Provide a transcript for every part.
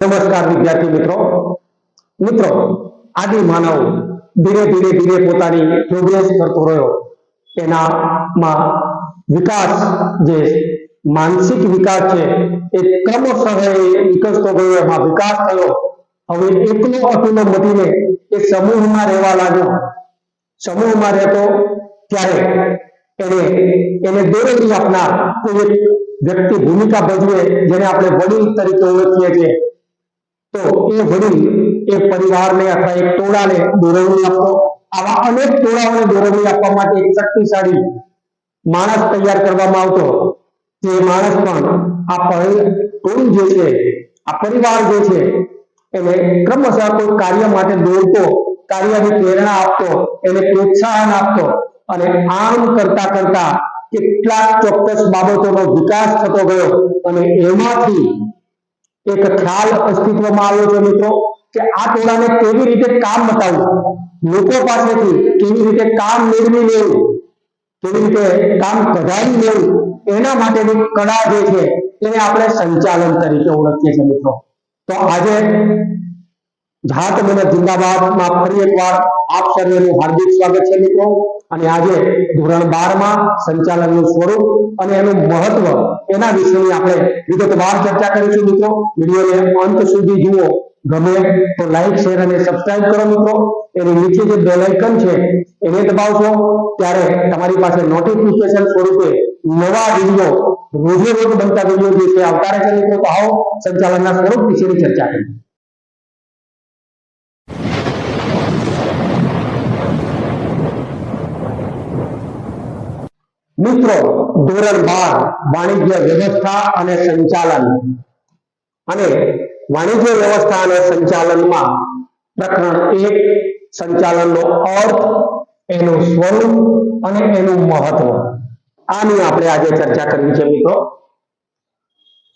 નમસ્કાર વિદ્યાર્થી મિત્રો આદિ માનવ ધીરે ધીરે પોતાની પ્રોગ્રેસ કરતો રહ્યો. એનામાં વિકાસ, જે માનસિક વિકાસ છે એ ક્રમશઃ વિકસતો ગયો. એમાં વિકાસ થયો. હવે એકલો અતુલો મટીને એક સમૂહમાં રહેવા લાગ્યો. સમૂહમાં રહેતો ત્યારે એને દોરેલી આપનાર કોઈ એક વ્યક્તિ ભૂમિકા ભજવે, જેને આપણે વડીલ તરીકે ઓળખીએ છીએ. તો એ વડીલ એ પરિવારને અથવા એક ટોળાને દોરવણી આપતો. આવા અનેક ટોળાઓને દોરવણી આપવા માટે એક શક્તિશાળી માણસ તૈયાર કરવામાં આવતો. જે માણસ પણ આ ટોળું જે છે, આ પરિવાર જે છે, એને ક્રમશઃ કોઈ કાર્ય માટે દોરતો, કાર્યની પ્રેરણા આપતો, એને પ્રોત્સાહન આપતો. અને આમ કરતા કરતા કેટલાક ચોક્કસ બાબતોનો વિકાસ થતો ગયો. અને એમાંથી એક ખ્યાલ અસ્તિત્વમાં આવ્યો છે મિત્રો, કે આ ટોળાને કેવી રીતે કામ બતાવવું, લોકો પાસેથી કેવી રીતે કામ મેળવી લેવું, કેવી રીતે કામ કઢાવી લેવું, એના માટેની કળા જે છે એને આપણે સંચાલન તરીકે ઓળખીએ છીએ મિત્રો. તો આજે જાત મને જિંદાબાદમાં ફરી એકવાર આપ સર્વેનું હાર્દિક સ્વાગત છે મિત્રો. અને આજે ધોરણ 12 માં સંચાલનનું સ્વરૂપ અને એનું મહત્વ, એના વિશેની આપણે વિગતવાર ચર્ચા કરીશું મિત્રો. વિડીયોને અંત સુધી જુઓ. ગમે તો લાઈક, શેર અને સબસ્ક્રાઇબ કરો મિત્રો. એની નીચે જે બેલ આઇકન છે એને દબાવશો ત્યારે તમારી પાસે નોટિફિકેશન સ્વરૂપે નવા વિડીયો, રોજે રોજ બનતા વિડીયો જે છે આવતા રહેશે મિત્રો. તો આવો સંચાલનના સ્વરૂપ વિશેની ચર્ચા કરીએ. મિત્રો, ધોરણ 12 વાણિજ્ય વ્યવસ્થા અને સંચાલન. અને વાણિજ્ય વ્યવસ્થા અને સંચાલનમાં પ્રકરણ 1, સંચાલનનો અર્થ, એનું સ્વરૂપ અને એનું મહત્વ, આની આપણે આજે ચર્ચા કરવી છે મિત્રો.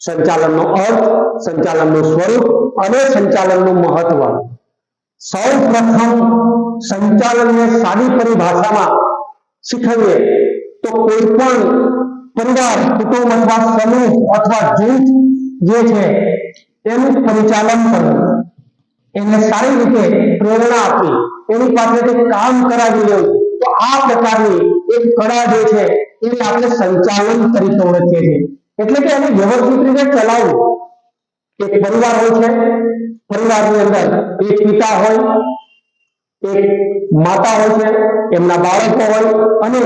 સંચાલનનો અર્થ, સંચાલનનું સ્વરૂપ અને સંચાલનનું મહત્વ. સૌ પ્રથમ સંચાલનને સાદી પરિભાષામાં શીખવીએ તો કોઈ પણ પરિવાર, કુટુંબ અથવા સમૂહ અથવા જૂથ જે છે એનું પરિચાલન કરવું, એને સારી રીતે પ્રેરણા આપવી, એની પાસેથી કામ કરાવી લેવું. તો આ પ્રકારની એક કળા જે છે એને આપણે સંચાલન તરીકે ઓળખીએ છીએ. એટલે કે એને વ્યવસ્થિત રીતે ચલાવવું. એક પરિવાર હોય છે, પરિવારની અંદર એક પિતા હોય, એક માતા હોય છે, એમના બાળકો હોય અને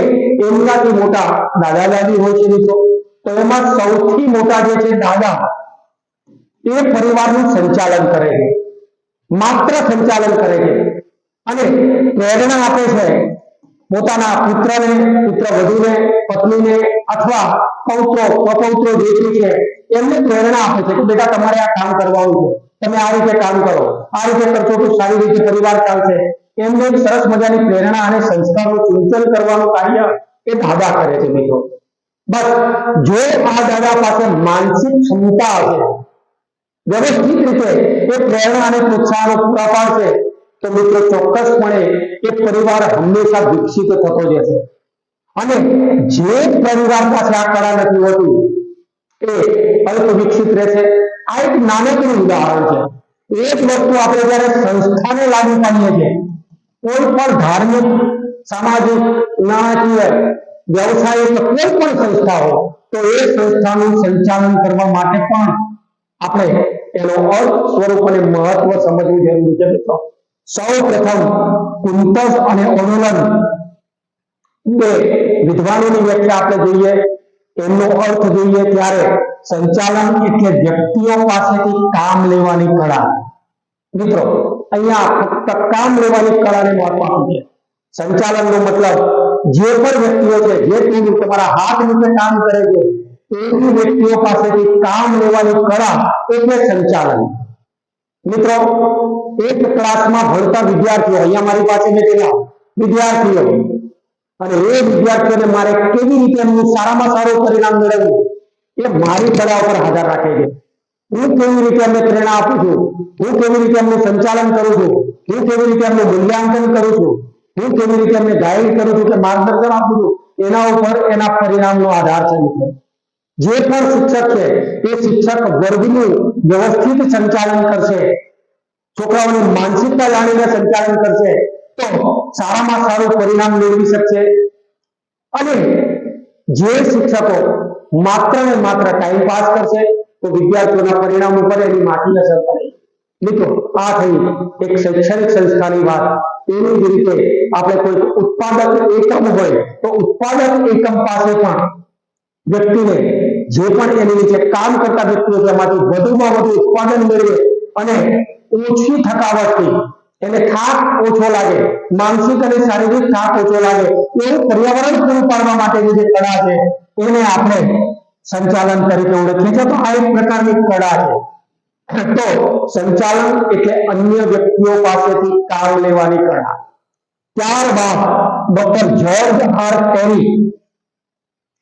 એમનાથી મોટા દાદા દાદી હોય છે મિત્રો. તો એમાં સૌથી મોટા જે છે દાદા, એ પરિવારનું સંચાલન કરે છે, માત્ર સંચાલન કરે છે. અને પ્રેરણા આપે છે પોતાના પુત્રને, પુત્રવધૂને, પત્નીને અથવા પૌત્રો પ્રપૌત્રો જે છે એમને પ્રેરણા આપે છે કે બેટા તમારે આ કામ કરવાનું છે, તમે આ રીતે કામ કરો, આ રીતે કરશો તો સારી રીતે પરિવાર ચાલશે. એમને એક સરસ મજાની પ્રેરણા અને સંસ્કારનું સિંચન કરવાનું કાર્ય એ દાદા કરે છે મિત્રો. બસ જો આ દાદા પાસે માનસિક ક્ષમતા હશે, વ્યવસ્થિત રીતે એ પ્રેરણા અને પ્રોત્સાહનો પૂરા પાડશે, તો મિત્રો ચોક્કસપણે એ પરિવાર હંમેશા વિકસિત થતો જશે. અને જે પરિવાર પાસે આ કળા નથી હોતી એ અલ્પ વિકસિત રહેશે. આ એક નાનકડું ઉદાહરણ છે. એક વસ્તુ આપણે જયારે સંસ્થાને લાગુ પાડીએ છીએ, કોઈ પણ ધાર્મિક, સામાજિક, નાણાકીય, વ્યવસાયિક કોઈ પણ સંસ્થા હોય, તો એ સંસ્થાનું સંચાલન કરવા માટે પણ આપણે એનો અર્થ, સ્વરૂપ અને મહત્વ સમજવું જરૂરી છે મિત્રો. સૌ પ્રથમ કુંતજ અને ઓનોલન બે વિદ્વાનોની વ્યાખ્યા આપણે જોઈએ, એમનો અર્થ જોઈએ ત્યારે સંચાલન એટલે વ્યક્તિઓ પાસેથી કામ લેવાની કળા. મિત્રો, અહીંયા ફક્ત કામ લેવાની કળાને મહત્વ આપવું છે. સંચાલનનો મતલબ જે પણ વ્યક્તિઓ છે, જે ટીમ તમારા હાથ નીચે કામ કરે છે, એવી વ્યક્તિઓ પાસેથી કામ લેવાની કળા એટલે સંચાલન. મિત્રો, એક ક્લાસમાં ભણતા વિદ્યાર્થીઓ, અહીંયા મારી પાસે બેઠેલા વિદ્યાર્થીઓ, અને એ વિદ્યાર્થીઓને મારે કેવી રીતે એમનું સારામાં સારું પરિણામ મેળવવું એ મારી કળા ઉપર આધાર રાખે છે. હું કેવી રીતે એમને પ્રેરણા આપું છું, હું કેવી રીતે એમનું સંચાલન કરું છું, હું કેવી રીતે એમનું મૂલ્યાંકન કરું છું, હું કેવી રીતે એમને ગાઈડ કરું છું કે માર્ગદર્શન આપું છું, એના ઉપર એના પરિણામનો આધાર છે મિત્રો. જે પણ શિક્ષક છે એ શિક્ષક વર્ગનું વ્યવસ્થિત સંચાલન કરશે, છોકરાઓની માનસિકતા જાણીને સંચાલન કરશે તો સારામાં સારું પરિણામ મેળવી શકશે. અને જે શિક્ષકો માત્ર ને માત્ર ટાઈમ પાસ કરશે તો વિદ્યાર્થીઓના પરિણામ ઉપર એની માઠી અસર પડે. મિત્રો, આ થઈ એક શૈક્ષણિક સંસ્થાની વાત. એવી જ રીતે આપણે કોઈ ઉત્પાદક એકમ હોય તો ઉત્પાદક એકમ પાસે પણ વ્યક્તિને જે પણ એની નીચે કામ કરતા વ્યક્તિઓ તેમાંથી વધુમાં વધુ ઉત્પાદન મેળવે અને ઓછી થકાવટથી એને થાક ઓછો લાગે, માનસિક અને શારીરિક થાક ઓછો લાગે એવું પર્યાવરણ પૂરું પાડવા માટેની જે કળા છે એને આપણે સંચાલન તરીકે ઓળખીએ છીએ. તો આ એક પ્રકારની કળા છે. તો સંચાલન એટલે અન્ય વ્યક્તિઓ પાસેથી કામ લેવાની કળા. ત્યારબાદ ડોક્ટર જ્યોર્જ આર ટેરી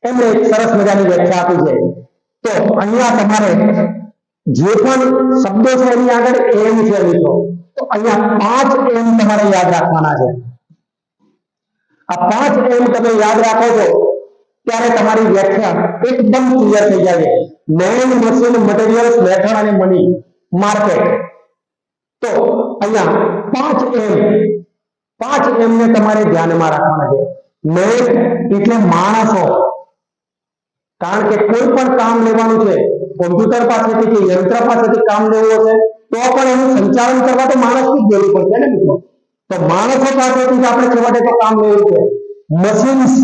એમણે એક સરસ મજાની વ્યાખ્યા આપી છે. તો અહીંયા તમારે જે પણ શબ્દો છે એની આગળ એમ છે મિત્રો. તો અહીંયા 5 એમ તમારે યાદ રાખવાના છે. આ 5 એમ તમે યાદ રાખો છો ત્યારે તમારી વ્યાખ્યા એકદમ ક્લિયર થઈ જાય. મેન, મશીન, મટીરીયલ્સ, મેથડ અને મની માર્કેટ. તો અહીંયા 5 એમ ને તમારે ધ્યાનમાં રાખવાના છે. મેન એટલે માણસો, કારણ કે કોઈ પણ કામ લેવાનું છે, કોમ્પ્યુટર પાસેથી કે યંત્ર પાસેથી કામ લેવું હશે તો પણ એનું સંચાલન કરવા તો માણસની જ જરૂર પડશે ને મિત્રો. તો માણસો પાસેથી જ આપણે છેવટે તો કામ લેવું છે. મશીન્સ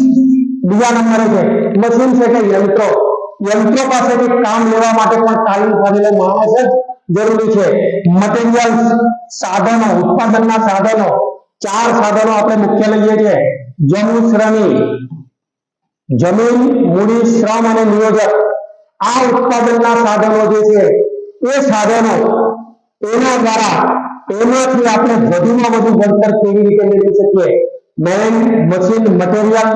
બીજા નંબરે છે. મશીન્સ એટલે યંત્રો. યંત્રો પાસેથી કામ લેવા માટે પણ તાલીમ પામેલો માણસ જ જરૂરી છે. મટીરીયલ્સ, સાધનો, ઉત્પાદનના સાધનો. 4 સાધનો આપણે મુખ્ય લઈએ છીએ. જમીન, મૂડી, શ્રમ અને નિયોજક. આ ઉત્પાદનના સાધનો જે છે એ સાધનો એના દ્વારા એમાંથી આપણે વધુમાં વધુ વળતર કેવી રીતે મેળવી શકીએ. Man, machine, material,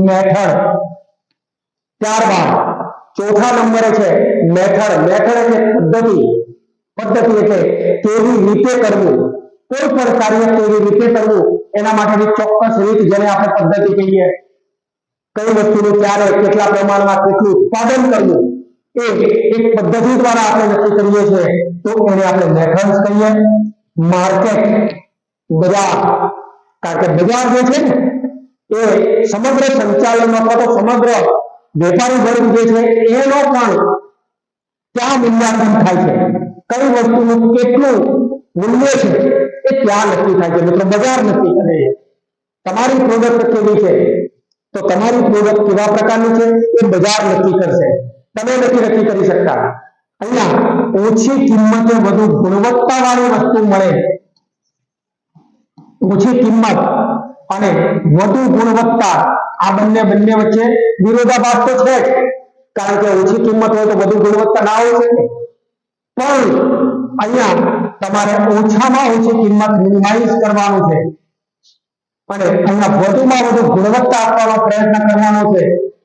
method. ત્યારબાદ ચોથા નંબરે છે મેથડ. મેથડ એટલે પદ્ધતિ. પદ્ધતિ એટલે કેવી રીતે કરવું, કોઈ પણ કાર્ય કેવી રીતે કરવું એના માટેની ચોક્કસ રીત, જેને આપણે પદ્ધતિ કહીએ. કઈ વસ્તુનું ક્યારે, કેટલા પ્રમાણમાં કેટલું ઉત્પાદન કરવું એ એક પદ્ધતિ દ્વારા આપણે નક્કી કરીએ છીએ તો એને આપણે મેથડ્સ કહીએ. માર્કેટ, બજાર. કારણ કે બજાર જે છે ને એ સમગ્ર સંચાલનનો અથવા તો સમગ્ર વેપારી વર્ગ જે છે એનો પણ ત્યાં મૂલ્યાંકન થાય છે. કઈ વસ્તુનું કેટલું મૂલ્ય છે એ ત્યાં નક્કી થાય છે. મિત્રો, બજાર નક્કી કરે છે. તમારી પ્રોડક્ટ કેવી છે તો તમારી પ્રોડક્ટ કેવા પ્રકારની છે એ બજાર નક્કી કરશે, તમે નક્કી કરી શકતા. અહીંયા ઓછી કિંમતે વધુ ગુણવત્તા વાળી વસ્તુ મળે. ઓછી કિંમત અને વધુ ગુણવત્તા, આ બંને વચ્ચે વિરોધાભાસ તો છે, કારણ કે ઓછી કિંમત હોય તો વધુ ગુણવત્તા ના હોય છે. પણ અહીંયા તમારે ઓછામાં ઓછી કિંમત મિનિમાઇઝ કરવાનું છે અને અહીંયા વધુમાં વધુ ગુણવત્તા આપવાનો પ્રયત્ન કરવાનો છે,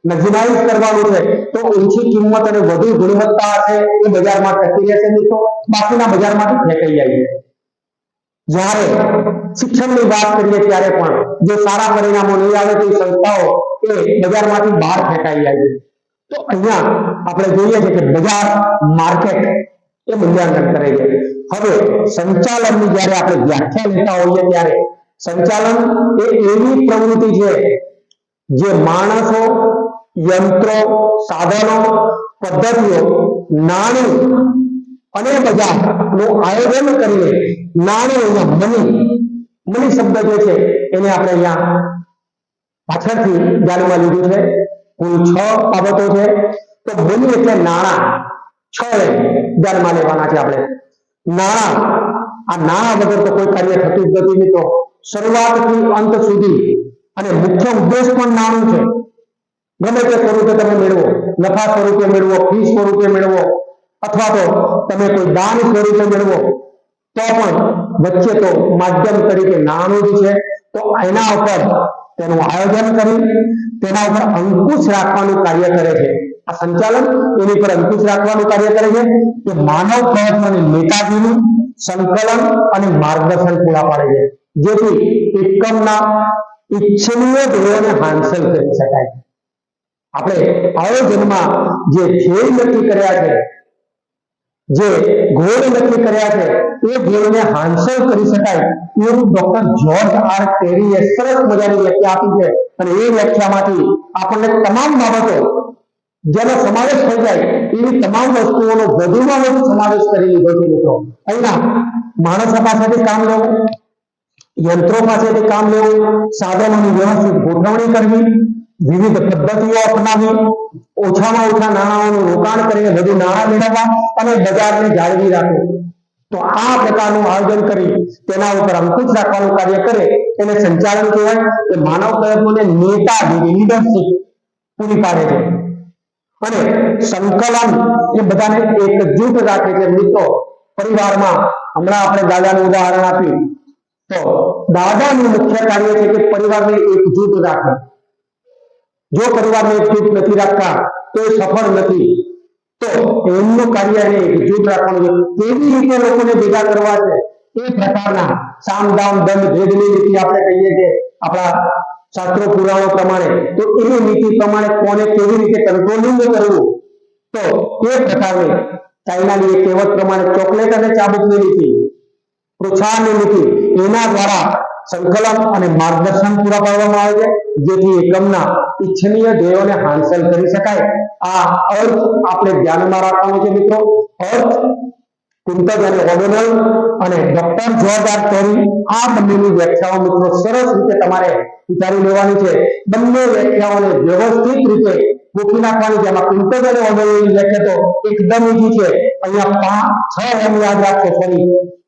મેક્સિમાઇઝ કરવાનું છે. તો ઓછી કિંમત અને વધુ ગુણવત્તા છે એ બજારમાં ટકી રહેશે મિત્રો, બાકીના બજારમાંથી ફેંકાઈ જાય છે. જ્યારે શિક્ષણની વાત કરીએ ત્યારે પણ જો સારા પરિણામો નહીં આવે તો સંસ્થાઓ એ બજારમાંથી બહાર ફેંકાઈ જાય છે. તો અહીંયા આપણે જોઈએ છે કે બજાર, માર્કેટ એ મૂલ્યાંકન કરે છે. હવે સંચાલનની જ્યારે આપણે વ્યાખ્યા લેતા હોઈએ ત્યારે સંચાલન એ એવી પ્રવૃત્તિ છે જે માણસો, યંત્રો, સાધનો, પદ્ધતિઓ, નાણું અને બજારનું આયોજન કરીને નાણું, અહીંયા મની શબ્દ જે છે એને આપણે અહીંયા પાછળથી ધ્યાનમાં લીધું છે. કુલ 6 બાબતો છે. તો મની એટલે નાણાં. 6 ધ્યાનમાં લેવાના છે આપણે. નાણાં, આ નાણાં વગર તો કોઈ કાર્ય થતું જ નથી મિત્રો. શરૂઆતથી અંત સુધી અને મુખ્ય ઉદ્દેશ પણ નાણું છે. ગમે તે સ્વરૂપે તમે મેળવો, નફા સ્વરૂપે મેળવો, ફી સ્વરૂપે મેળવો અથવા તો તમે કોઈ દાન સ્વરૂપે મેળવો તો પણ વચ્ચે તો માધ્યમ તરીકે નાણું જ છે. તો એના ઉપર તેનું આયોજન કરી તેના ઉપર અંકુશ રાખવાનું કાર્ય કરે છે આ સંચાલન. એની પર અંકુશ રાખવાનું કાર્ય કરે છે કે માનવ પ્રયત્નોની નેતાગીરી, સંકલન અને માર્ગદર્શન પૂરા પાડે છે, જેથી એકમના ઇચ્છનીય ધ્યેયોને હાંસલ કરી શકાય. આપણે આયોજનમાં જે ધ્યેય નક્કી કર્યા છે, જે ગોળ નક્કી કર્યા છે, એ ગોળને હાંસલ કરી શકાય એવું ડોક્ટર જ્યોર્જ આર ટેરીએ સરસ મજાની વ્યાખ્યા આપી છે અને એ વ્યાખ્યામાંથી આપણને તમામ બાબતો જેનો સમાવેશ થઈ જાય એવી તમામ વસ્તુઓનો વધુમાં વધુ સમાવેશ કરી લીધો છે મિત્રો. અહીંયા માણસો પાસેથી કામ લેવું, યંત્રો પાસેથી કામ લેવું, સાધનોની વ્યવસ્થિત ગોઠવણી કરવી, વિવિધ પદ્ધતિઓ અપનાવી, ઓછામાં ઓછા નાણાંનું રોકાણ કરીને વધુ નાણાં મેળવવા અને બજારને જાળવી રાખવું. તો આ પ્રકારનું આયોજન કરી તેના ઉપર અંકુશ રાખવાનું કાર્ય કરે એને સંચાલન કહેવાય. કે માનવ પ્રયત્નોને નેતાગીરી, લીડરશીપ પૂરી પાડે છે અને સંકલન એ બધાને એકજૂટ રાખે છે. મિત્રો, પરિવારમાં હમણાં આપણે દાદાનું ઉદાહરણ આપ્યું તો દાદાનું મુખ્ય કાર્ય છે કે પરિવારને એકજૂટ રાખે. જો પરિવારને એકજૂટ નથી રાખતા તો એ સફળ નથી. તો એમનું કાર્ય એને એકજૂટ રાખવાનું છે. કેવી રીતે લોકોને ભેગા કરવા છે એ પ્રકારના સામ દામ દંડ ભેદની નીતિ આપણે કહીએ છીએ આપણા શાસ્ત્રો પુરાણો પ્રમાણે. તો એની નીતિ પ્રમાણે કોને કેવી રીતે કંટ્રોલિંગ કરવું, તો એ પ્રકારની ચાઇનાની એક કહેવત પ્રમાણે ચોકલેટ અને ચાબુકની નીતિ, પ્રોત્સાહનની નીતિ, એના દ્વારા સંકલન અને માર્ગદર્શન પૂરા પાડવામાં આવે છે જેથી એકમના ઇચ્છનીય ધ્યેયોને હાંસલ કરી શકાય. આ અર્થ આપણે ધ્યાનમાં રાખવાનો છે મિત્રો. અર્થ કુંતજ અને ઓડોનલ અને ડોક્ટર જ્યોર્જ આર ટેરી આ બંનેની વ્યાખ્યાઓ મિત્રો સરસ રીતે તમારે વિચારી લેવાની છે. બંને વ્યાખ્યાઓને વ્યવસ્થિત રીતે ગોઠવી નાખવાની છે. એમાં કુંતજ અને ઓડોનલની વ્યાખ્યા તો એકદમ ઈઝી છે. અહીંયા 5-6 એમ યાદ રાખશો ફરી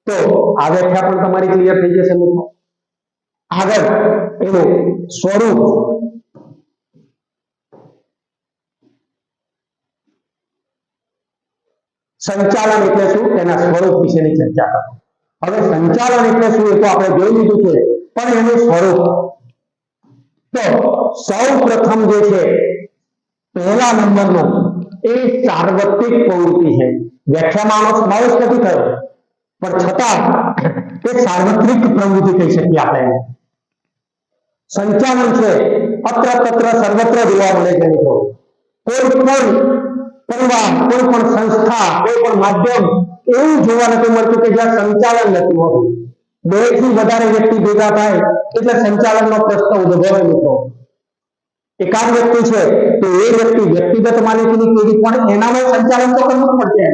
તો આ વ્યાખ્યા પણ તમારી ક્લિયર થઈ જશે મિત્રો. આગળ એનું સ્વરૂપ, સંચાલન એટલે શું તેના સ્વરૂપ વિશેની ચર્ચા કરો. હવે સંચાલન એટલે શું એ તો આપણે જોઈ લીધું છે, પણ એનું સ્વરૂપ તો સૌ પ્રથમ જે છે પહેલા નંબરનો એ સાર્વત્રિક પ્રવૃત્તિ છે. વ્યાખ્યામાં આનો સમાવેશ નથી થયો પણ છતાં એ સાર્વત્રિક પ્રવૃત્તિ કહી શકીએ આપણે. સંચાલન છે અત્ર તત્ર સર્વત્ર જોવા મળે છે મિત્રો. કોઈ પણ પરિવાર, કોઈ પણ સંસ્થા, કોઈ પણ માધ્યમ એવું જોવા નથી મળતું કે જ્યાં સંચાલન નથી હોતું. 2 થી વધારે વ્યક્તિ ભેગા થાય એટલે સંચાલનનો પ્રશ્ન ઉદ્ભવે મિત્રો. એકાદ વ્યક્તિ છે તો એ વ્યક્તિ વ્યક્તિગત માલિકીની પેઢી પણ એનામાં સંચાલન તો કરવું જ પડશે.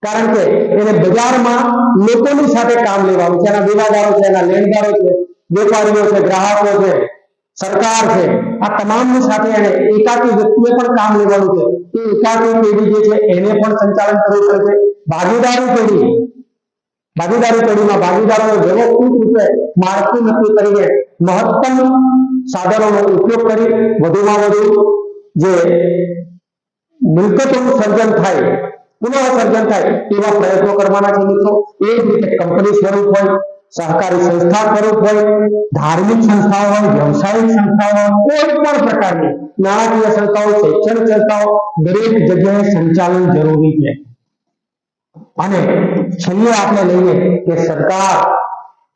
કારણ કે એને બજારમાં લોકોની સાથે કામ લેવાનું છે. એના દેવાદારો છે, એના લેણદારો છે, વેપારીઓ છે, ગ્રાહકો છે, સરકાર છે, આ તમામની સાથે એને એકાકી વ્યક્તિએ પણ કામ લેવાનું છે. એ એકાકી પેઢી જે છે એને પણ સંચાલન કરવું પડશે. ભાગીદારી પેઢીમાં ભાગીદારોને વ્યવસ્થિત રીતે માળખું નક્કી કરીને મહત્તમ સાધનોનો ઉપયોગ કરી વધુમાં વધુ જે મિલકતોનું સર્જન થાય, પુનઃ સર્જન થાય એવા પ્રયત્નો કરવાના છે મિત્રો. એ જ રીતે કંપની સ્વરૂપ હોય, સહકારી સંસ્થા સ્વરૂપ હોય, ધાર્મિક સંસ્થાઓ હોય, વ્યવસાયિક સંસ્થાઓ હોય, કોઈ પણ પ્રકારની નાણાકીય સંસ્થાઓ, શૈક્ષણિક સંસ્થાઓ, દરેક જગ્યાએ સંચાલન જરૂરી છે. અને છેલ્લે આપણે લઈએ કે સરકાર,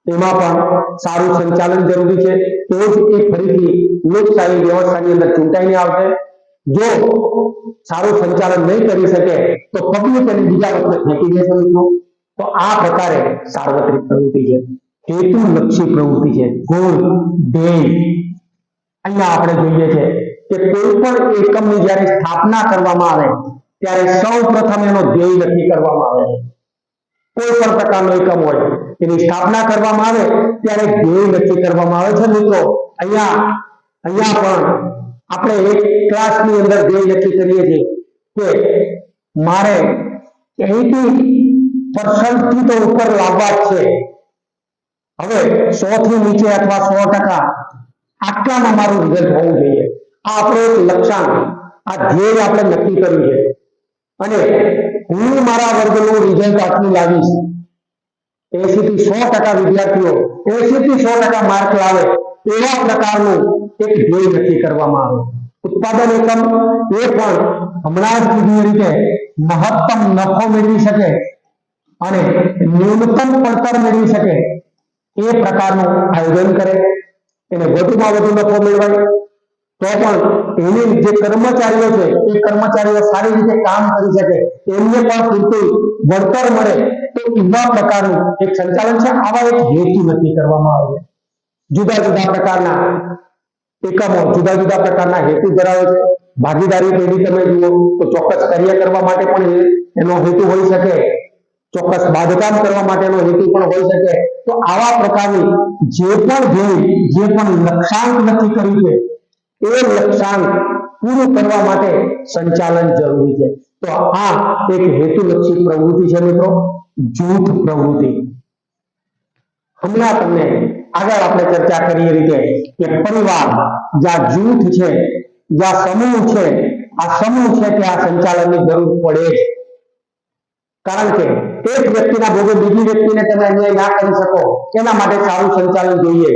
એમાં પણ સારું સંચાલન જરૂરી છે. તો જ એ ફરીથી લોકશાહી વ્યવસ્થાની અંદર ચૂંટાઈને આવશે. જો સારું સંચાલન નહીં કરી શકે તો પબ્લિક અને બીજા લોકો ફેંકી દેશે મિત્રો. તો આ પ્રકારે સાર્વત્રિક પ્રવૃત્તિ છે, હેતુલક્ષી પ્રવૃત્તિ છે, ગોલ ધ્યેય. અહીંયા આપણે જોઈએ છે કે કોઈ પણ એકમની જ્યારે સ્થાપના કરવામાં આવે ત્યારે સૌ પ્રથમ એનો ધ્યેય નક્કી કરવામાં આવે છે. કોઈ પણ પ્રકારનો એકમ હોય એની સ્થાપના કરવામાં આવે ત્યારે ધ્યેય નક્કી કરવામાં આવે છે મિત્રો. અહીંયા પણ આપણે એક ક્લાસની અંદર ધ્યેય નક્કી કરીએ છીએ કે મારે 80% થી તો ઉપર લાવવા જ છે. હવે 100 થી નીચે અથવા 100% આટલામાં મારું રિઝલ્ટ હોવું જોઈએ. આ આપણો એક લક્ષ્યાંક, આ ધ્યેય આપણે નક્કી કર્યું છે અને હું મારા વર્ગનું રિઝલ્ટ આટલું લાવીશ. 80 થી 100% વિદ્યાર્થીઓ 80 થી 100% માર્ક લાવે એવા પ્રકારનું એક ધ્યેય નક્કી કરવામાં આવે. ઉત્પાદન એકમ એ પણ હમણાં જ કીધી રીતે મહત્તમ નફો મેળવી શકે અને ન્યૂનતમ પડતર મેળવી શકે એ પ્રકારનું આયોજન કરે, એને વધુમાં વધુ નફો મેળવાય તો પણ એની જે કર્મચારીઓ છે એ કર્મચારીઓ સારી રીતે કામ કરી શકે, એમને પણ પૂરતું વળતર મળે, તો એવા પ્રકારનું એક સંચાલન છે. આવા એક હેતુ નક્કી કરવામાં આવે છે. જુદા જુદા પ્રકારના એકમો જુદા જુદા પ્રકારના હેતુ ધરાવે છે. ભાગીદારી પેઢી તમે જુઓ તો ચોક્કસ કાર્ય કરવા માટે પણ એનો હેતુ હોઈ શકે, ચોક્કસ બાંધકામ કરવા માટેનો હેતુ પણ હોઈ શકે. તો આવા પ્રકારની જે પણ ધ્યેય, જે પણ લક્ષ્યાંક નક્કી કર્યું છે એ લક્ષ્યાંક પૂરું કરવા માટે સંચાલન જરૂરી છે. તો આ એક હેતુલક્ષી પ્રવૃત્તિ છે મિત્રો, જૂથ પ્રવૃત્તિ. હમણાં તમને આગળ આપણે ચર્ચા કરી એ રીતે કે પરિવાર, જ્યાં જૂથ છે, જ્યાં સમૂહ છે, આ સમૂહ છે ત્યાં સંચાલનની જરૂર પડે છે. કારણ કે એક વ્યક્તિના ભોગે બીજી વ્યક્તિને તમે અન્યાય ના કરી શકો, એના માટે સારું સંચાલન જોઈએ.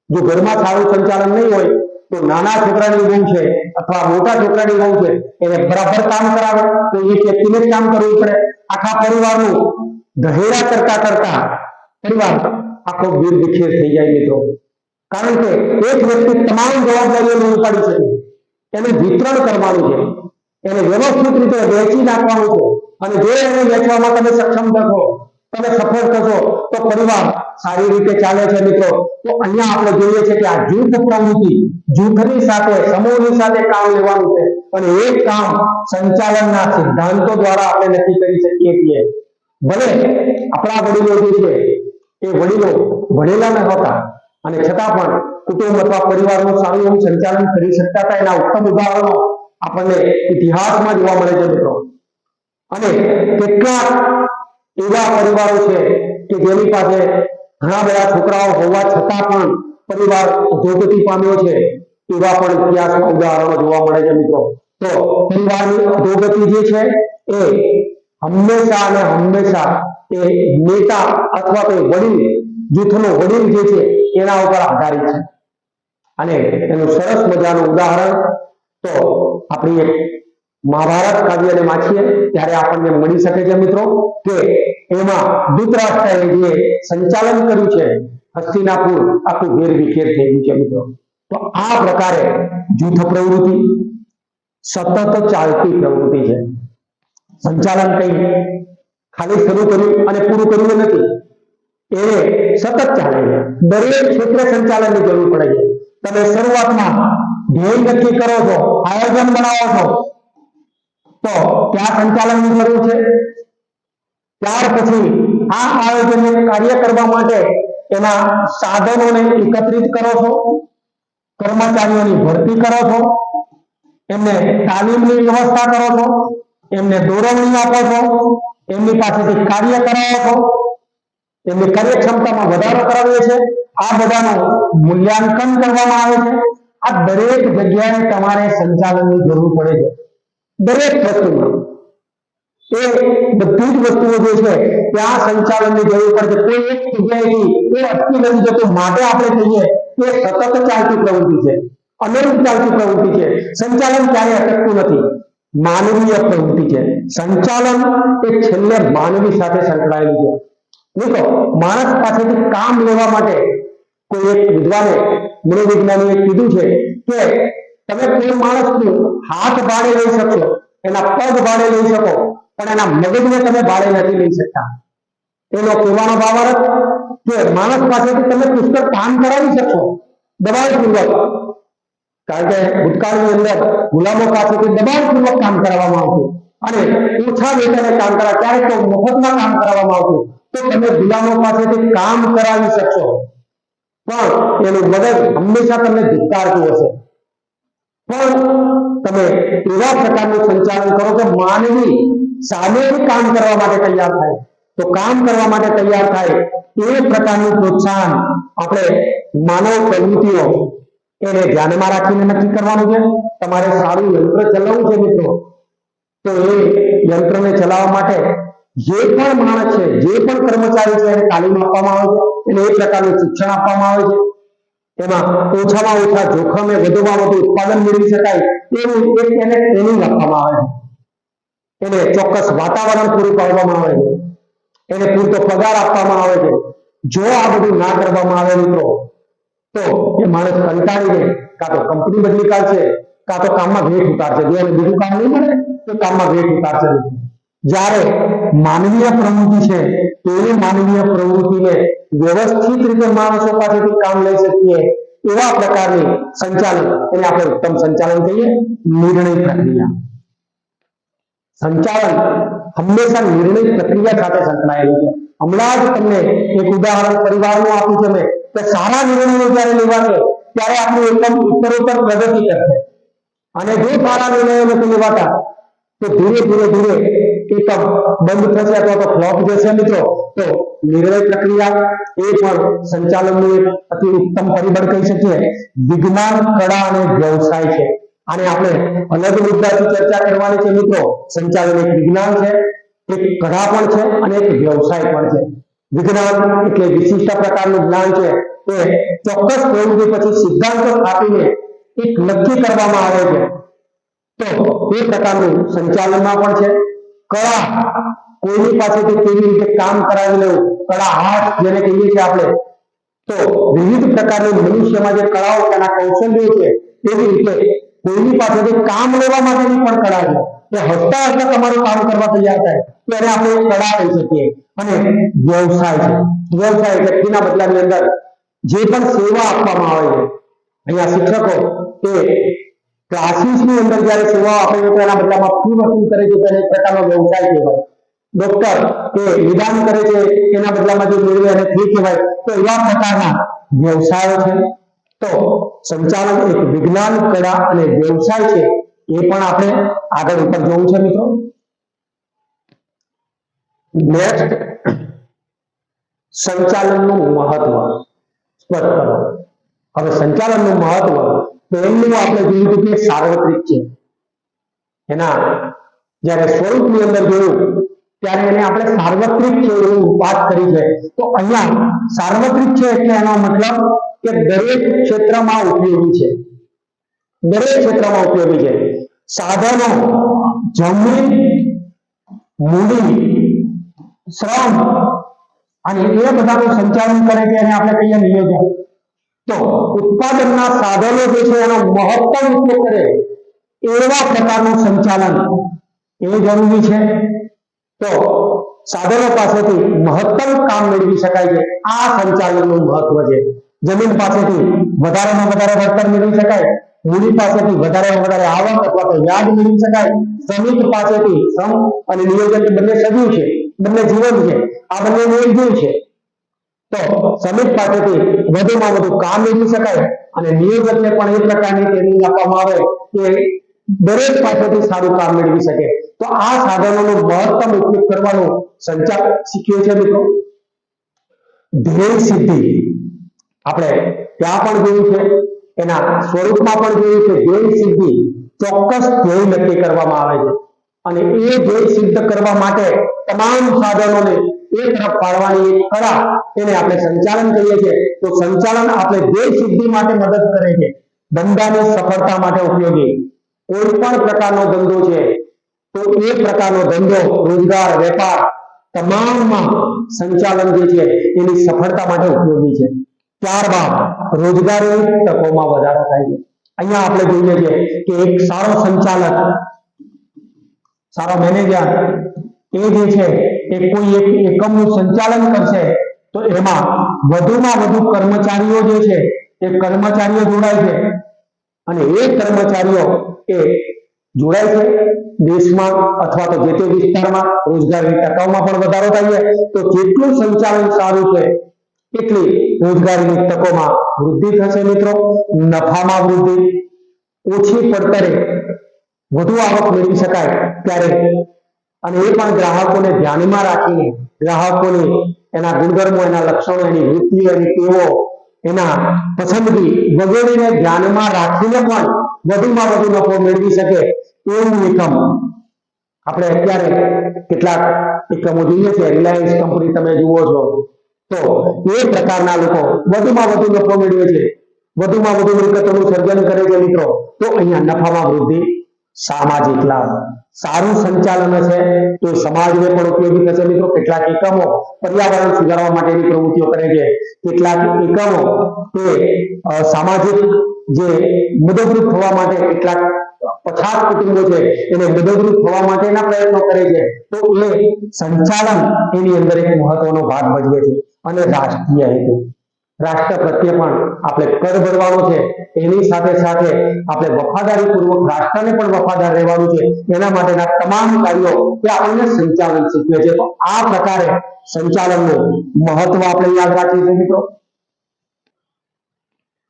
જો ઘરમાં સારું સંચાલન નહીં હોય તો નાના છોકરાની વહુ છે અથવા મોટા છોકરાની વહુ છે, એને બરાબર કામ કરાવે તો એ વ્યક્તિને જ કામ કરવું પડે. આખા પરિવારનું દહેડા કરતા કરતા પરિવાર આખો વિખેર થઈ જાય મિત્રો. કારણ કે એક વ્યક્તિ તમામ જવાબદારીઓ નહીં ઉપાડી શકે, એને વિતરણ કરવાનું છે, એને વ્યવસ્થિત રીતે વહેંચી નાખવાનું છે. અને જો એને વેચવામાં તમે સક્ષમ થશો, તમે સફળ થશો, તો પરિવાર સારી રીતે ચાલે છે મિત્રો. તો અહીંયા આપણે જોઈએ છે કે આ જૂથ પ્રવૃત્તિ, જૂથની સાથે સમૂહની સાથે કામ લેવાનું છે અને એક કામ સંચાલનના સિદ્ધાંતો દ્વારા આપણે નક્કી કરી શકીએ છીએ. ભલે આપણા વડીલો જે છે એ વડીલો ભણેલા ન હતા અને છતાં પણ કુટુંબ અથવા પરિવારનું સારું એવું સંચાલન કરી શકતા હતા. એના ઉત્તમ ઉદાહરણો આપણને ઇતિહાસમાં જોવા મળે છે મિત્રો. અને કેટલાક એવા પરિવારો છે કે જેની પાસે ઘણા બધા છોકરાઓ હોવા છતાં પણ પરિવાર અધોગતિ પામ્યો છે, એવા પણ ઇતિહાસમાં ઉદાહરણો જોવા મળે છે મિત્રો. તો પરિવારની અધોગતિ જે છે એ હંમેશા અને હંમેશા એ નેતા અથવા તો વડીલ, જૂથનો વડીલ જે છે એના ઉપર આધારિત છે. અને એનું સરસ મજાનું ઉદાહરણ તો આપણી એક મહાભારત કાવ્યને વાંચીએ ત્યારે આપણને મળી શકે છે મિત્રો. કે એમાં ધૃતરાષ્ટ્રએ જે સંચાલન કર્યું છે, હસ્તિનાપુર આખું વેરવિખેર થઈ ગયું છે મિત્રો. તો આ પ્રકારે જૂથ પ્રવૃત્તિ સતત ચાલતી પ્રવૃત્તિ છે. સંચાલન કઈ ખાલી શરૂ કર્યું અને પૂરું કર્યું નથી, એ સતત ચાલે છે. દરેક ક્ષેત્રે સંચાલનની જરૂર પડે છે. તમે શરૂઆતમાં ધ્યેય નક્કી કરો છો, આયોજન બનાવો છો, તો ત્યાં સંચાલનની જરૂર છે. ત્યાર પછી આ આયોજનને કાર્ય કરવા માટે એના સાધનોને એકત્રિત કરો છો, કર્મચારીઓની ભરતી કરો છો, એમને તાલીમની વ્યવસ્થા કરો છો, એમને દોરવણી આપો છો, એમની પાસેથી કાર્ય કરાવો છો, એમની કાર્યક્ષમતામાં વધારો કરાવીએ છે. આ બધાનું મૂલ્યાંકન કરવામાં આવે છે. આ દરેક જગ્યાએ તમારે સંચાલનની જરૂર પડે છે. દરેક વસ્તુમાં એ બધી જ વસ્તુઓ જે છે ત્યાં સંચાલનની જરૂર પડે છે. કોઈ એક જગ્યાએથી એ અટકી નથી જતું, માટે આપણે કહીએ કે સતત ચાલતી પ્રવૃત્તિ છે, અનંત ચાલતી પ્રવૃત્તિ છે. સંચાલન ક્યારે અટકતું નથી. માનવીય પ્રવૃત્તિ છે. સંચાલન એ છેલ્લે માનવી સાથે સંકળાયેલું છે. देखो मानस पासेથી કામ લેવા માટે કોઈ એક વિદ્વાને મનોવિજ્ઞાનીએ કીધું છે કે તમે કોઈ માણસનું હાથ ભાડે લઈ શકશો, એના પગ ભાડે લઈ શકો, પણ એના મગજને તમે ભાડે નથી લઈ શકતા. એનો કહેવાનો ભાવ અર્થ કે માણસ પાસેથી તમે પુષ્કળ કામ કરાવી શકશો દબાણપૂર્વક, કારણ કે ભૂતકાળની અંદર ગુલામો પાસેથી દબાણપૂર્વક કામ કરાવવામાં આવતું અને ઓછા વેતને કામ કરાવ, ક્યારેક તો મફતમાં કામ કરાવવામાં આવતું. તો તમે ગુલામો પાસેથી કામ કરાવી શકશો, પણ એનું મગજ હંમેશા તમને ધિક્કારતું હશે. પણ તમે એવા પ્રકારનું સંચાલન કરો કે માનવી સામેથી કામ કરવા માટે તૈયાર થાય, તો કામ કરવા માટે તૈયાર થાય એ પ્રકારનું પ્રોત્સાહન આપણે માનવ પ્રવૃત્તિઓ એને ધ્યાનમાં રાખીને નક્કી કરવાનું છે. તમારે સારું યંત્ર ચલાવવું છે મિત્રો, તો એ યંત્રને ચલાવવા માટે જે પણ માણસ છે, જે પણ કર્મચારી છે એને તાલીમ આપવામાં આવે છે, એને એ પ્રકારનું શિક્ષણ આપવામાં આવે છે. એમાં ઓછામાં ઓછા જોખમે વધુમાં વધુ ઉત્પાદન મેળવી શકાય એવું એક એને ટ્રેનિંગ આપવામાં આવે છે. એને ચોક્કસ વાતાવરણ પૂરું પાડવામાં આવે છે, એને પૂરતો પગાર આપવામાં આવે છે. જો આ બધું ના કરવામાં આવે મિત્રો તો એ માણસ કંટાળીને કાં તો કંપની બદલી કાઢશે, કાં તો કામમાં ભેટ ઉતારશે. જો એને બીજું કામ નહીં મળે તો કામમાં ભેટ ઉતારશે. જ્યારે માનવીય પ્રવૃત્તિ છે તો એ માનવીય પ્રવૃત્તિને વ્યવસ્થિત રીતે માણસો પાસેથી કામ લઈ શકીએ એવા પ્રકારની સંચાલન, એને આપણે ઉત્તમ સંચાલન કહીએ. નિર્ણય પ્રક્રિયા, સંચાલન હંમેશા નિર્ણય પ્રક્રિયા સાથે સંકળાયેલું છે. હમણાં જ તમને એક ઉદાહરણ પરિવારનું આપ્યું છે મેં, કે સારા નિર્ણયો જ્યારે લેવાશે ત્યારે આપણું એકદમ ઉત્તરોત્તર પ્રગતિ કરશે, અને જો સારા નિર્ણયો નથી લેવાતા તો ધીરે ધીરે એકમ બંધ થશે અથવા તો ફ્લોપ જશે મિત્રો. તો નિર્ણય પ્રક્રિયા એ પણ સંચાલનનું એક અતિ ઉત્તમ પરિબળ કહી શકીએ. વિજ્ઞાન, કળા અને વ્યવસાય છે. આને આપણે અલગ મુદ્દાથી ચર્ચા કરવાની છે મિત્રો. સંચાલન એક વિજ્ઞાન છે, એક કળા પણ છે અને એક વ્યવસાય પણ છે. વિજ્ઞાન એટલે વિશિષ્ટ પ્રકારનું જ્ઞાન છે, એ ચોક્કસ પ્રવૃત્તિ પછી સિદ્ધાંતો સ્થાપીને એક નક્કી કરવામાં આવે છે. તો એ પ્રકારનું સંચાલનમાં પણ છે. કળા, કોઈની પાસેથી કેવી રીતે કામ કરાવી લેવું, કળા હાથ જેને કહીએ છીએ આપણે. તો વિવિધ પ્રકારની મનુષ્યમાં જે કળાઓ, તેના કૌશલ્યો છે, એવી રીતે કોઈની પાસેથી કામ લેવા માટેની પણ કળા છે. એ હસતા હસતા તમારું કામ કરવા તૈયાર થાય તો એને આપણે કળા કહી શકીએ. અને વ્યવસાય છે. વ્યવસાય વ્યક્તિના બદલાની અંદર જે પણ સેવા આપવામાં આવે છે, અહીંયા શિક્ષકો એ ક્લાસીસની અંદર જ્યારે સેવા આપે છે તો એના બદલામાં ફી વસૂલ કરે છે, તેને એક પ્રકારનો વ્યવસાય કહેવાય. ડોક્ટર એ નિદાન કરે છે, એના બદલામાં જે મેળવે એને ફી કહેવાય. તો એવા પ્રકારના વ્યવસાયો છે. તો સંચાલન એક વિજ્ઞાન, કળા અને વ્યવસાય છે. એ પણ આપણે આગળ ઉપર જોવું છે મિત્રો. નેક્સ્ટ, સંચાલનનું મહત્વ સ્પષ્ટ કરો. હવે સંચાલનનું મહત્વ પહેલું આપણે જોયું કે સાર્વત્રિક છે. એના જ્યારે સ્વરૂપની અંદર જોયું ત્યારે એને આપણે સાર્વત્રિક છે એવું વાત કરી છે. તો અહીંયા સાર્વત્રિક છે એટલે એનો મતલબ કે દરેક ક્ષેત્રમાં ઉપયોગી છે. દરેક ક્ષેત્રમાં ઉપયોગી છે. સાધનો, જમીન, મૂડી, શ્રમ અને એ બધાનું સંચાલન કરે છે એને આપણે કહીએ નિયોજન. તો ઉત્પાદનના સાધનો જે છે એનો મહત્તમ ઉપયોગ કરે એવા પ્રકારનું સંચાલન એ જરૂરી છે. તો સાધનો પાસેથી મહત્તમ કામ મેળવી શકાય છે, આ સંચાલનનું મહત્વ છે. જમીન પાસેથી વધારેમાં વધારે વળતર મેળવી શકાય, મૂડી પાસેથી વધારેમાં વધારે આવક અથવા તો વ્યાજ મેળવી શકાય, શ્રમિક પાસેથી શ્રમ અને નિયોજન બંને સજીવ છે, બંને જીવન છે, આ બંને એકજીવ છે. તો શ્રમિક પાસેથી વધુમાં વધુ કામ મેળવી શકાય અને નિયોજકને પણ એ પ્રકારની ટ્રેનિંગ આપવામાં આવે કે દરેક પાસેથી સારું કામ મેળવી શકે. તો આ સાધનોનો મહત્તમ ઉપયોગ કરવાનો સંચાર શીખ્યો છે મિત્રો. ધ્યેય સિદ્ધિ આપણે ત્યાં પણ જોયું છે, એના સ્વરૂપમાં પણ જોયું છે. ધ્યેય સિદ્ધિ ચોક્કસ ધ્યેય નક્કી કરવામાં આવે છે અને એ ધ્યેય સિદ્ધ કરવા માટે તમામ સાધનોને એક તરફ પાડવાની એક કળા, એને આપણે સંચાલન કહીએ છીએ. તો સંચાલન આપણે ધ્યેય સિદ્ધિ માટે મદદ કરે છે, ધંધાની સફળતા માટે ઉપયોગી. કોઈ પણ પ્રકારનો ધંધો છે તો એ પ્રકારનો ધંધો, રોજગાર, વેપાર તમામમાં સંચાલન જે છે એની સફળતા માટે ઉપયોગી છે. ત્યારબાદ રોજગારી તકોમાં વધારો થાય છે. અહીંયા આપણે જોઈએ છીએ કે એક સારો સંચાલક, સારો મેનેજર એ જે છે એ કોઈ એક એકમનું સંચાલન કરશે તો એમાં વધુમાં વધુ કર્મચારીઓ જે છે એ કર્મચારીઓ જોડાય છે અને એ કર્મચારીઓ એ જોડાય છે દેશમાં અથવા તો જે તે વિસ્તારમાં રોજગારની તકોમાં પણ વધારો થાય છે. તો જેટલું સંચાલન સારું છે એટલી રોજગારીની તકોમાં વૃદ્ધિ થશે મિત્રો. નફામાં વૃદ્ધિ, ઓછી પડતરે વધુ આવક મેળવી શકાય ત્યારે, અને એ પણ ગ્રાહકોને ધ્યાનમાં રાખીને, ગ્રાહકોની એના ગુણધર્મો, એના લક્ષણો, એની વૃત્તિ, એની ટેવો, એના પસંદગી વગેરેને ધ્યાનમાં રાખીને પણ વધુમાં વધુ નફો મેળવી શકે એવું એકમ. આપણે અત્યારે કેટલાક એકમો જોઈએ છે, રિલાયન્સ કંપની તમે જુઓ છો, તો એ પ્રકારના લોકો વધુમાં વધુ નફો મેળવે છે, વધુમાં વધુ મિલકતોનું સર્જન કરે છે મિત્રો. તો અહીંયા નફામાં વૃદ્ધિ, સામાજિક લાભ, સારું સંચાલન હશે તો સમાજને પણ ઉપયોગી થશે મિત્રો. કેટલાક એકમો પર્યાવરણ સુધારવા માટેની પ્રવૃત્તિઓ કરે છે, કેટલાક એકમો તે સામાજિક જે મદદરૂપ થવા માટે, કેટલાક પછાત કુટુંબો છે એને મદદરૂપ થવા માટેના પ્રયત્નો કરે છે, તો એ સંચાલન એની અંદર એક મહત્વનો ભાગ ભજવે છે. અને રાષ્ટ્રીય હેતુ, રાષ્ટ્ર પ્રત્યે પણ આપણે કર ભરવાનો છે, એની સાથે સાથે આપણે વફાદારીપૂર્વક રાષ્ટ્રને પણ વફાદાર રહેવાનું છે. એના માટેના તમામ કાર્યો એ આપણને સંચાલન શીખવે છે. તો આ પ્રકારે સંચાલનનું મહત્વ આપણે યાદ રાખીશું મિત્રો.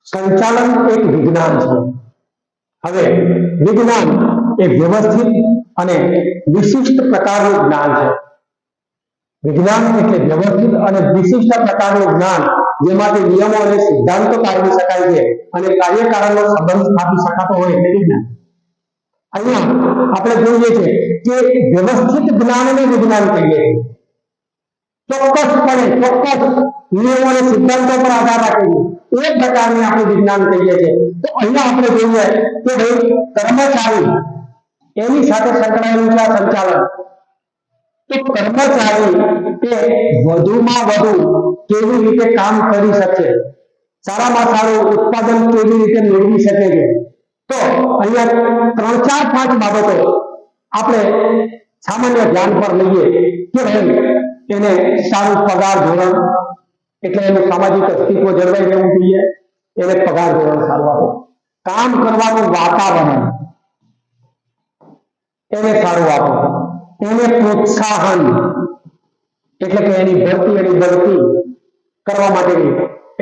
સંચાલન એક વિજ્ઞાન છે. હવે વિજ્ઞાન એ વ્યવસ્થિત અને વિશિષ્ટ પ્રકારનું જ્ઞાન છે. વિજ્ઞાન એટલે વ્યવસ્થિત અને વિશિષ્ટ પ્રકારનું જ્ઞાન જેમાંથી નિયમો અને સિદ્ધાંતો કાઢી શકાય છે અને કાર્યકારણનો સંબંધ સ્થાપી શકાતો હોય એટલે વિજ્ઞાન. અહીંયા આપણે જોઈએ છે કે વ્યવસ્થિત જ્ઞાનને વિજ્ઞાન કહીએ છીએ. ચોક્કસ નિયમો અને સિદ્ધાંતો પર આધાર રાખે છે એ પ્રકારને આપણે વિજ્ઞાન કહીએ છીએ. તો અહીંયા આપણે જોઈએ કે ભાઈ કર્મચારી એની સાથે સંકળાયેલું છે સંચાલન. તો કર્મચારી એ વધુમાં વધુ કેવી રીતે કામ કરી શકે, સારામાં સારું ઉત્પાદન કેવી રીતે મેળવી શકે છે. તો અહીંયા 3-4-5 બાબતો આપણે સામાન્ય ધ્યાન પર લઈએ કે ભાઈ એને સારું પગાર ધોરણ, એટલે એનું સામાજિક અસ્તિત્વ જળવાઈ રહેવું જોઈએ, એને પગાર ધોરણ સારું આપો. કામ કરવાનું વાતાવરણ એને સારું આપો. એને પ્રોત્સાહન એટલે કે એની બઢતી કરવા માટેની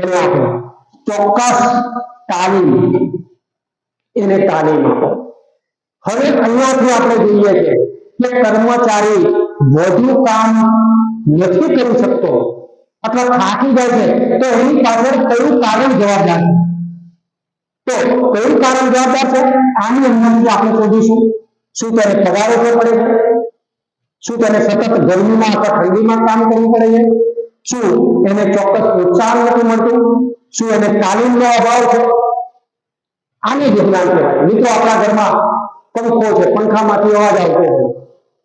એને આપો. ચોક્કસ તાલીમ, એને તાલીમ આપો. હવે અહીંયાથી આપણે જોઈએ છે કે કર્મચારી વધુ કામ નથી કરી શકતો અથવા થાકી જાય છે, તો એની પાછળ કયું કારણ જવાબદાર છે? તો કયું કારણ જવાબદાર છે આની અંદરથી આપણે શોધીશું. શું તેને પગાર ઓછો પડે છે? શું તેને સતત ગરમીમાં અથવા ઠંડીમાં કામ કરવું પડે છે? શું એને ચોક્કસ પ્રોત્સાહન નથી મળતું? શું એને તાલીમનો અભાવ છે? આને વિજ્ઞાન કહેવાય. મિત્રો આપણા ઘરમાં પંખો છે, પંખામાંથી અવાજ આવતો હોય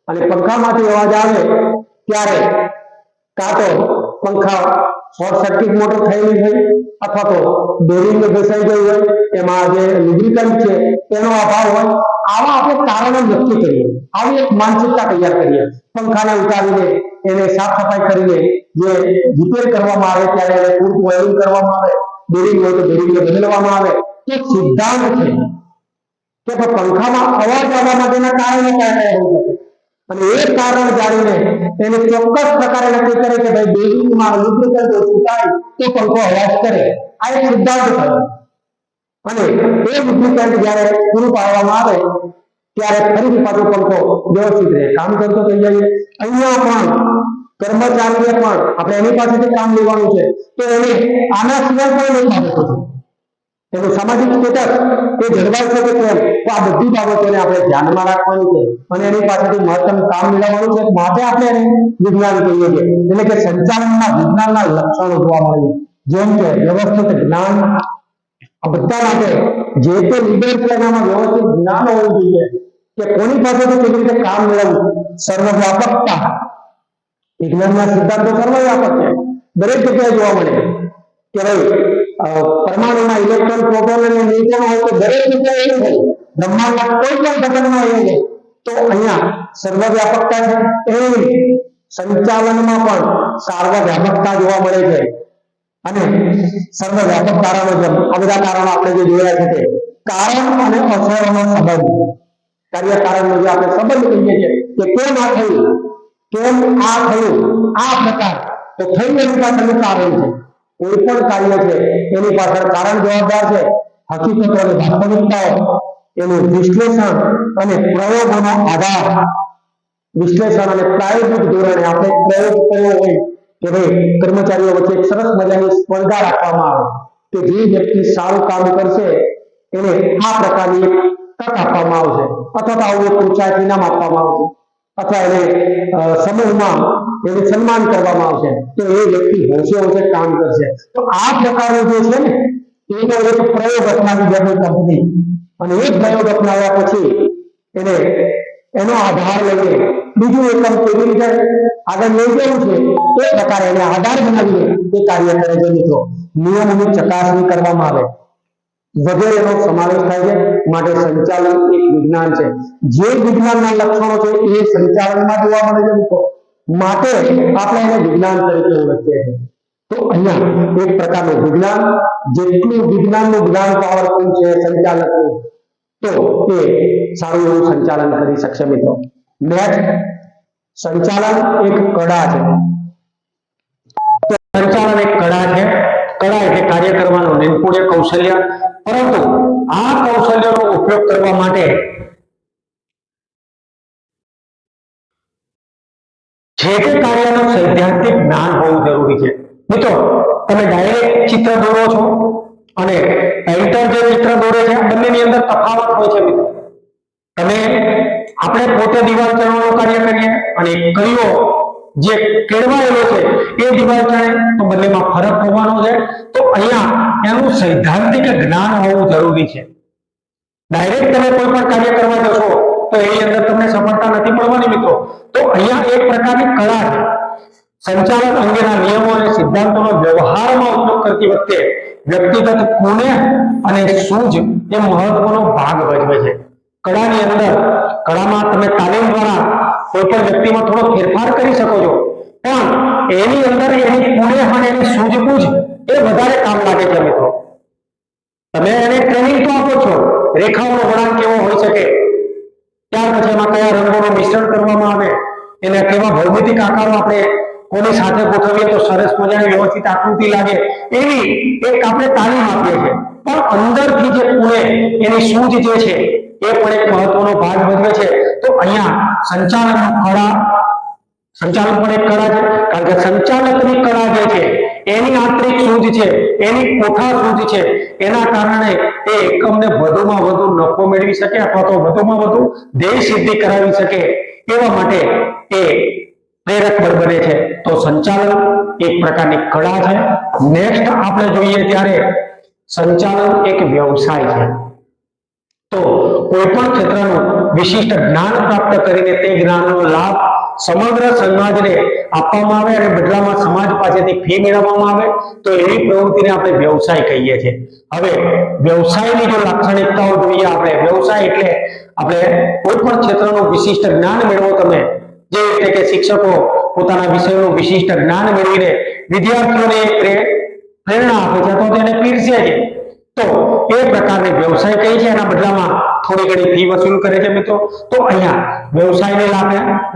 અને પંખામાંથી અવાજ આવે ત્યારે કાં તો પંખા શોર્ટ સર્કિટ મોટર થયેલી હોય અથવા તો બેરિંગ બેસાઈ ગયું હોય, એમાં જે લુબ્રિકન્ટ છે એનો અભાવ હોય. આવા આપણે કારણો નક્કી કરીએ, આવી એક માનસિકતા તૈયાર કરીએ. પંખાને ઉતારીને એને સાફ સફાઈ કરીને જે રિપેર કરવામાં આવે ત્યારે એને પૂરતું ઓઇલિંગ કરવામાં આવે, બેરિંગ હોય તો બેરિંગને બદલવામાં આવે. એ સિદ્ધાંત છે કે પંખામાં અવાજ આવવા માટેના કારણો કયા કયા હોય અને એ કારણ જાણીને એને ચોક્કસ પ્રકારે નક્કી કરે કે ભાઈ બેરિંગમાં લુબ્રિકન્ટ ઓછું થાય તો પંખો અવાજ કરે. આ એક સિદ્ધાંત થયો અને એ લુબ્રિકન્ટ જ્યારે પૂરું પાડવામાં આવે ત્યારે ફરીથી પાછો પંખો વ્યવસ્થિત રહે, કામ કરતો થઈ જાય. અહીંયા પણ કર્મચારીને પણ આપણે એની પાસેથી કામ લેવાનું છે તો એને આના સિવાય પણ નહીં બાબતો છે. એનું સામાજિક સ્ટેટસ એ જળવાય છે કે કેમ, તો આ બધી બાબતોને આપણે ધ્યાનમાં રાખવાની છે અને એની પાસેથી મહત્તમ કામ મેળવવાનું છે. માટે આપણે એને વિજ્ઞાન કહીએ છીએ. એટલે કે સંચાલનના વિજ્ઞાનના લક્ષણો જોવા મળે જેમ કે વ્યવસ્થિત જ્ઞાન. આ બધા માટે જે તે લીડર છે એનામાં વ્યવસ્થિત જ્ઞાન હોવું જોઈએ કે કોની પાસેથી કેવી રીતે કામ મેળવવું. સર્વવ્યાપકતા, વિજ્ઞાનના સિદ્ધાંતો સર્વવ્યાપક છે, દરેક જગ્યાએ જોવા મળે કે ભાઈ પરમાણુમાં ઇલેક્ટ્રોન, પ્રોટોન અને ન્યુટ્રોન હોય તો દરેક જગ્યાએ એવું હોય. બ્રહ્માંડના કોઈ પણ ઘટકમાં એવું હોય. તો અહીંયા સર્વવ્યાપકતા છે. એ સંચાલનમાં પણ સાર્વવ્યાપકતા જોવા મળે છે અને સર્વવ્યાપક કારણો છે. આ બધા કારણો આપણે જે જોયા છે તે કારણ અને અસરનો સંબંધ, કાર્ય કારણનો જે આપણે સંબંધ કહીએ છીએ કે કેમ આ થયું, કેમ આ થયું, આ પ્રકાર તો થયું એની પાછળનું કારણ છે. કોઈ પણ કાર્ય છે એની પાછળ કારણ જવાબદાર છે. હકીકતો અને વાસ્તવિકતાઓ, એનું વિશ્લેષણ અને પ્રયોગોનો આધાર, વિશ્લેષણ અને પ્રાયોગિક ધોરણે આપણે પ્રયોગ કર્યો હોય કે ભાઈ કર્મચારીઓ વચ્ચે એક સરસ મજાની સ્પર્ધા રાખવામાં આવે કે જે વ્યક્તિ સારું કામ કરશે એને આ પ્રકારની એક તક આપવામાં આવશે અથવા તો આવું એક પ્રોત્સાહન ઇનામ આપવામાં આવશે અથવા એને સમૂહમાં એને સન્માન કરવામાં આવશે તો એ વ્યક્તિ હોશે હોશે કામ કરશે. તો આ પ્રકારનું જે છે ને એનો એક પ્રયોગ અપનાવી દે કંપની અને એ પ્રયોગ અપનાવ્યા પછી એને એનો આધાર લઈએ, બીજું એકમ કેવી રીતે આગળ લઈ જવું છે એ પ્રકારે એને આધાર બનાવીને એ કાર્ય કરે છે મિત્રો. નિયમોની ચકાસણી કરવામાં આવે વગેરેનો સમાવેશ થાય છે. માટે સંચાલન એક વિજ્ઞાન છે. જે વિજ્ઞાનના લક્ષણો છે એ સંચાલનમાં જોવા મળે છે મિત્રો. માટે આપણે એને વિજ્ઞાન તરીકે ઓળખીએ છીએ. તો અહીંયા એક પ્રકારનું વિજ્ઞાન, જેટલું વિજ્ઞાનનું જ્ઞાન પાવરફુલ છે સંચાલકનું, તો એ સારું એવું સંચાલન કરી શકશે મિત્રો. નેક્સ્ટ, સંચાલન એક કળા છે. તો સંચાલન એક કળા છે. કળા એટલે કાર્ય કરવાનું નિપુણ કૌશલ્ય, પરંતુ આ કૌશલ્યનો ઉપયોગ કરવા માટે જે તે કાર્યનું સૈદ્ધાંતિક જ્ઞાન હોવું જરૂરી છે. મિત્રો, તમે ડાયરેક્ટ ચિત્ર દોરો છો અને પેઇન્ટર જે ચિત્ર દોરે છે, બંનેની અંદર તફાવત હોય છે મિત્રો. તમે આપણે પોતે દિવાલ ચણવાનું કાર્ય કરીએ અને કયો જે કેળવાયેલો છે એ દિવાલ ચણે, તો બંનેમાં ફરક હોવાનો છે. તો અહીંયા એનું સૈદ્ધાંતિક જ્ઞાન હોવું જરૂરી છે. ડાયરેક્ટ તમે કોઈ પણ કાર્ય કરવા જશો તો એની અંદર તમને સફળતા નથી મળવાની મિત્રો. તો અહીંયા એક પ્રકારની કળા છે. સંચાલન અંગેના નિયમો અને સિદ્ધાંતોનો વ્યવહારમાં ઉપયોગ કરતી વખતે વ્યક્તિગત કુનેહ અને સૂઝ એ મહત્વનો ભાગ ભજવે છે. કળાની અંદર, કળામાં તમે તાલીમ દ્વારા કોઈ પણ વ્યક્તિમાં થોડો ફેરફાર કરી શકો છો, પણ એની અંદર એની કુનેહ અને એની સૂઝબૂઝ એ વધારે કામ લાગે છે મિત્રો. તમે એને ટ્રેનિંગ તો આપો છો, રેખાઓનો વળાંક કેવો હોઈ શકે, ત્યાર પછી એમાં કયા રંગોનું મિશ્રણ કરવામાં આવે, એને કેવા ભૌમિતિક આકારો આપણે કોની સાથે ગોઠવીએ તો સરસ મજાની વ્યવસ્થિત આકૃતિ લાગે, એવી એક આપણે તાલીમ આપીએ છીએ. પણ અંદરથી જે કુનેહ, એની સૂઝ જે છે એ પણ એક મહત્વનો ભાગ ભજવે છે. તો અહીંયા સંચાલન પણ એક કળા છે. કારણ કે સંચાલકની કળા જે છે, એની આંતરિક સૂઝ છે, એની કોઠા સૂઝ છે, એના કારણે એ એકમને વધુમાં વધુ નફો મેળવી શકે અથવા તો વધુમાં વધુ ધ્યેય સિદ્ધિ કરાવી શકે, એવા માટે એ પ્રેરક બળ બને છે. તો સંચાલન એક પ્રકારની કળા છે. નેક્સ્ટ આપણે જોઈએ ત્યારે સંચાલન એક વ્યવસાય છે. તો કોઈ પણ ક્ષેત્રનું વિશિષ્ટ જ્ઞાન પ્રાપ્ત કરીને તે જ્ઞાનનો લાભ સમગ્ર સમાજને આપવામાં આવે અને બદલામાં સમાજ પાસેથી ફી મેળવવામાં આવે, તો એવી પ્રવૃત્તિને આપણે વ્યવસાય કહીએ છીએ. હવે વ્યવસાયની જો લાક્ષણિકતાઓ જોઈએ આપણે, વ્યવસાય એટલે આપણે કોઈ પણ ક્ષેત્રનું વિશિષ્ટ જ્ઞાન મેળવો તમે, જે એટલે કે શિક્ષકો પોતાના વિષયનું વિશિષ્ટ જ્ઞાન મેળવીને વિદ્યાર્થીઓને પ્રેરણા આપે છે અથવા તેને પીરસે છે, તો એ પ્રકારની વ્યવસાય કહી છે. એના બદલામાં થોડી ઘણી ફી વસૂલ કરે છે મિત્રો. તો અહીંયા વ્યવસાયની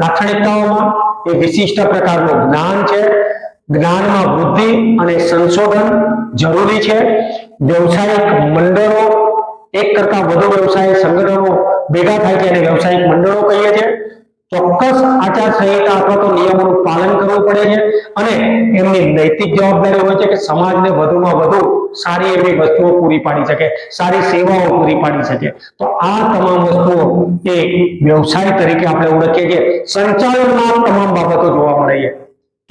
લાક્ષણિકતાઓમાં એ વિશિષ્ટ પ્રકારનું જ્ઞાન છે, જ્ઞાનમાં વૃદ્ધિ અને સંશોધન જરૂરી છે. વ્યવસાયિક મંડળો, એક કરતા વધુ વ્યવસાય સંગઠનો ભેગા થાય છે અને વ્યવસાયિક મંડળો કહીએ છીએ. ચોક્કસ આચાર સંહિતા અથવા તો નિયમોનું પાલન કરવું પડે છે અને એમની નૈતિક જવાબદારી હોય છે કે સમાજને વધુમાં વધુ સારી એવી વસ્તુઓ પૂરી પાડી શકે, સારી સેવાઓ પૂરી પાડી શકે. તો આ તમામ વસ્તુઓ એ વ્યવસાય તરીકે આપણે ઓળખીએ છીએ. સંચાલનમાં તમામ બાબતો જોવા મળે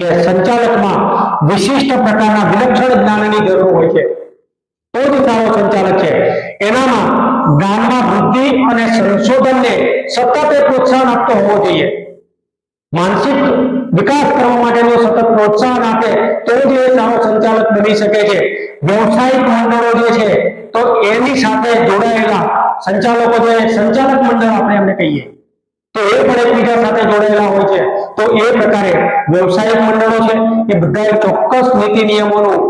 છે કે સંચાલકમાં વિશિષ્ટ પ્રકારના વિલક્ષણ જ્ઞાનની જરૂર હોય છે, તો જ સારો સંચાલક છે. એનામાં જ્ઞાનમાં વૃદ્ધિ અને સંશોધનને સતત પ્રોત્સાહન આપતો હોવો જોઈએ. માનસિક વિકાસ કરવા માટેનું સતત પ્રોત્સાહન આપે તો જ એ સારો સંચાલક બની શકે છે. વ્યવસાયિક મંડળો જે છે, તો એની સાથે જોડાયેલા સંચાલકો, જે સંચાલક મંડળ આપણે એમને કહીએ, તો એ પણ એકબીજા સાથે જોડાયેલા હોય છે. તો એ પ્રકારે વ્યવસાયિક મંડળો છે એ બધા ચોક્કસ નીતિ નિયમોનું,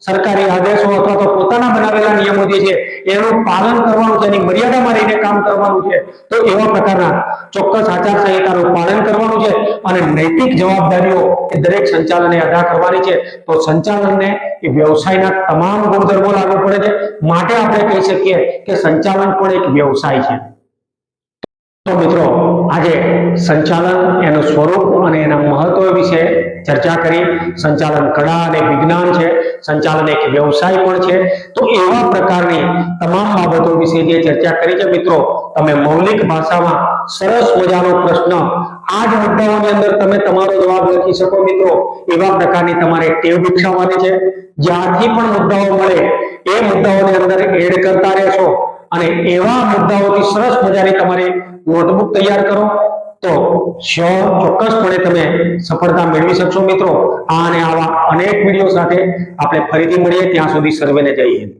સરકારી આદેશો અથવા તો પોતાના બનાવેલા નિયમો જે છે એનું પાલન કરવાનું છે, એની મર્યાદામાં રહીને કામ કરવાનું છે. તો એવા પ્રકારના ચોક્કસ આચાર સંહિતાનું પાલન કરવાનું છે અને નૈતિક જવાબદારીઓ એ દરેક સંચાલને અદા કરવાની છે. તો સંચાલનને એ વ્યવસાયના તમામ ગુણધર્મો લાગુ પડે છે. માટે આપણે કહી શકીએ કે સંચાલન પણ એક વ્યવસાય છે. તો મિત્રો, આજે સંચાલન, એનું સ્વરૂપ અને એના મહત્વ વિશે ચર્ચા કરી. સંચાલન કળા અને વિજ્ઞાન છે, સંચાલન એક વ્યવસાય પણ છે. તો એવા પ્રકારની તમામ બાબતો વિશે જે ચર્ચા કરી છે મિત્રો, તમે મૌલિક ભાષામાં સરસ મજાનો પ્રશ્ન આ જ મુદ્દાઓની અંદર તમે તમારો જવાબ લખી શકો મિત્રો. એવા પ્રકારની તમારે ટેવ વિકસાવવાની છે. જ્યાંથી પણ મુદ્દાઓ મળે એ મુદ્દાઓની અંદર એડ કરતા રહેશો અને એવા મુદ્દાઓથી સરસ મજાની તમારી નોટબુક તૈયાર કરો તો ચોક્કસપણે તમે સફળતા મેળવી શકશો મિત્રો. આ અને આવા અનેક વિડીયો સાથે આપણે ફરીથી મળીએ. ત્યાં સુધી સર્વેને જય હિન્દ.